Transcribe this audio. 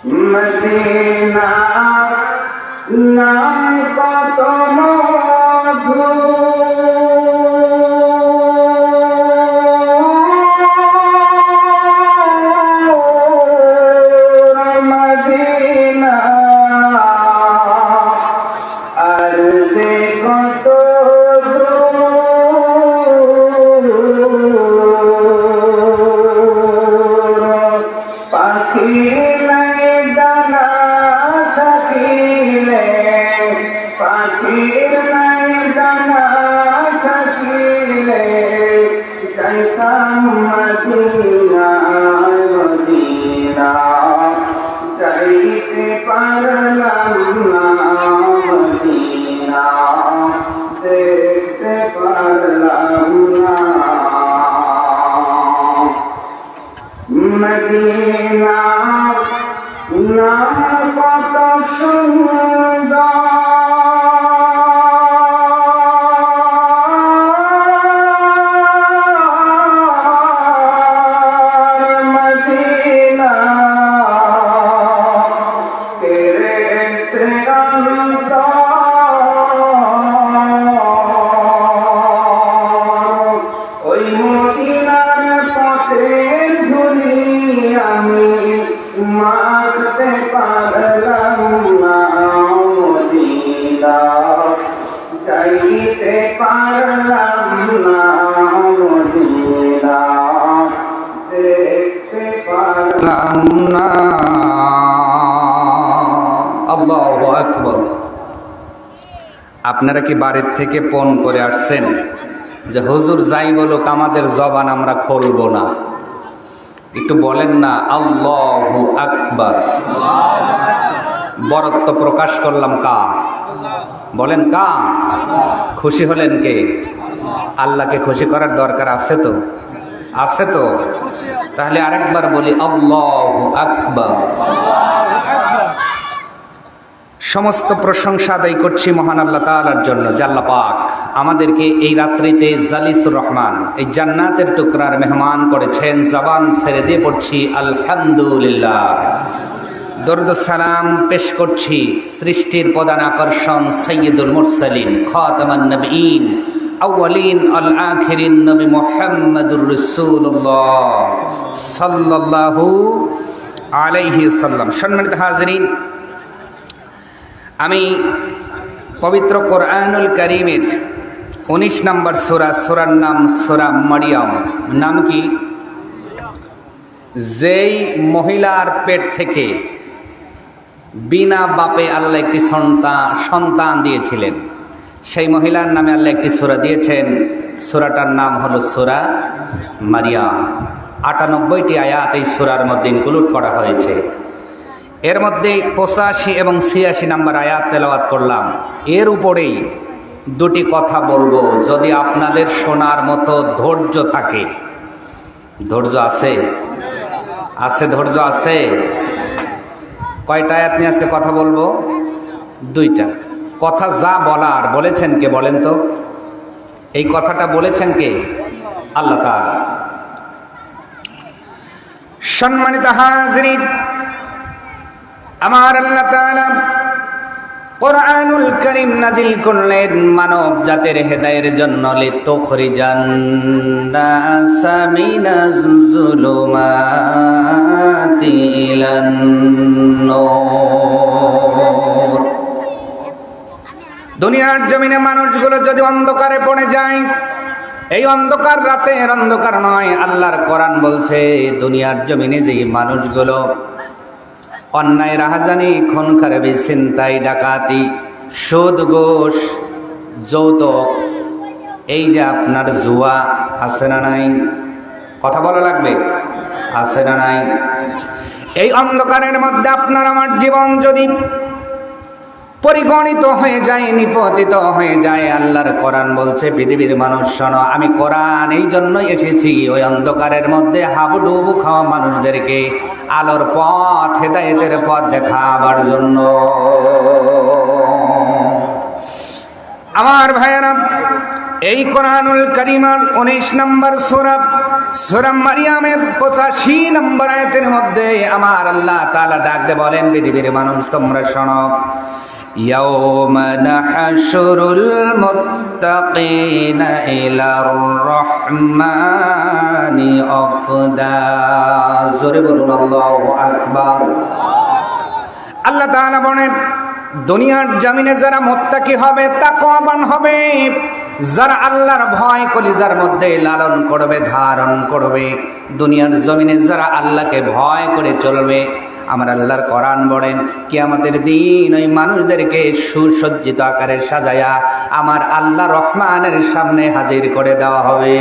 Medina নাম কত মধু, Medina আর যে কত পাখি নাই ডানা থাকিলে, পাখির নাই ডানা থাকিলে যাইতাম মদিনা, মদিনা যাইতে পারলাম না, মদিনা দেখতে পারলাম না। মদিনা নাম কত সুন্দর, মদিনা তেরে সে ওই মদিনার পথের ধুলি আমি মারতে পারলাম না, মদিনা যাইতে পারলাম না, মদিনা দেখতে পারলাম না। আল্লাহু আকবার। আপনারা কি বাড়ির থেকে ফোন করে আসছেন যে হুজুর যাই বলুক আমাদের জবান আমরা খুলবো না? একটু বলেন না আল্লাহু আকবার। বরত্ব প্রকাশ করলাম কার? বলেন কার? খুশি হলেন কে? আল্লাহকে খুশি করার দরকার আছে তো? আছে তো? তাহলে আরেকবার বলি আল্লাহু আকবার। সমস্ত প্রশংসা আদায় করছি মহান আল্লাহ তাআলার জন্য, যে আল্লাহ পাক আমাদেরকে এই রাত্রিতে জালিসুর রহমান, এই জান্নাতের টুকরার মেহমান করেছেন। জবান ছেড়ে দিয়ে পড়ছি আলহামদুলিল্লাহ। দরুদ সালাম পেশ করছি সৃষ্টির প্রধান আকর্ষণ সাইয়্যিদুল মুরসালিন, খাতামান নবীন, আউয়ালিন আল আখিরিন নবী মুহাম্মদুর রাসূলুল্লাহ সাল্লাল্লাহু আলাইহি ওয়াসাল্লাম। সম্মানিত হাজিরিন, আমি পবিত্র কোরআনুল কারীমের 19 নম্বর সূরা, সূরার নাম সূরা মারিয়াম। নাম কি? যেই মহিলার পেট থেকে বিনা বাপে আল্লাহ একটি সন্তান দিয়েছিলেন, সেই মহিলার নামে আল্লাহ একটি সূরা দিয়েছেন। সূরাটার নাম হলো সূরা মারিয়াম। 98টি আয়াত এই সূরার মধ্যে ইনক্লুড করা হয়েছে। এর মধ্যে 85 এবং 86 নম্বর আয়াত তেলাওয়াত করলাম। এর উপরেই দুটি কথা বলবো, যদি আপনাদের শোনার মতো ধৈর্য থাকে। ধৈর্য আছে? আছে, ধৈর্য আছে। কয়টা আয়াত নিয়ে আজকে কথা বলবো? 2টা। কথা যা বলার বলেছেন কে বলেন তো? এই কথাটা বলেছেন কে? আল্লাহ তাআলা। সম্মানিত হাজিরিন, আমার আল্লাহ তাআলা কোরআনুল কারীম নাজিল করলেন মানব জাতির হেদায়েতের জন্য, লিতুখরিজান নাসা মিনাজ যুলুমাতি ইলান নূর। দুনিয়ার জমিনে মানুষগুলো যদি অন্ধকারে পড়ে যায়, এই অন্ধকার রাতের অন্ধকার নয়, আল্লাহর কোরআন বলছে দুনিয়ার জমিনে যে মানুষগুলো অন্যায় রাহাজানি, খুন খারাপি, ছিনতাই, ডাকাতি, সুদ, ঘুষ, যৌতুক, এই যে আপনার জুয়া আছে না নাই? কথা বলা লাগবে, আছে না নাই? এই অন্ধকারের মধ্যে আপনার আমার জীবন যদি পরিগণিত হয়ে যায়, নিপতিত হয়ে যায়, আল্লাহর কোরআন বলছে পৃথিবীর মানুষ শোনো, আমি কোরআন এই জন্যই এসেছি ওই অন্ধকারের মধ্যে হাবুডুবু খাওয়া মানুষদেরকে আলোর পথ, হেদায়েতের পথ দেখাবার জন্য। আমার ভাইয়েরা, এই কোরআনুল কারীমের 19 নম্বর সূরা সূরা মারিয়ামের 85 নম্বর আয়াতের মধ্যে আমার আল্লাহ তাআলা ডাক দিয়ে বলেন, পৃথিবীর মানুষ তোমরা শোনো, ইয়াউমা নাহশুরুল মুত্তাকিনা ইলার রহমানি আফদা। জোরে বলুন আল্লাহু আকবার। আল্লাহ তাআলা বলেন, দুনিয়ার জমিনে যারা মুত্তাকি হবে, তাকওয়াবান হবে, যারা আল্লাহর ভয় কলিজার মধ্যে লালন করবে, ধারণ করবে, দুনিয়ার জমিনে যারা আল্লাহকে ভয় করে চলবে, আমার আল্লাহর কোরআন বলেন কিয়ামতের দিন ওই মানুষদেরকে সুসজ্জিত আকারে সাজায়া আমার আল্লাহ রহমানের সামনে হাজির করে দেওয়া হবে।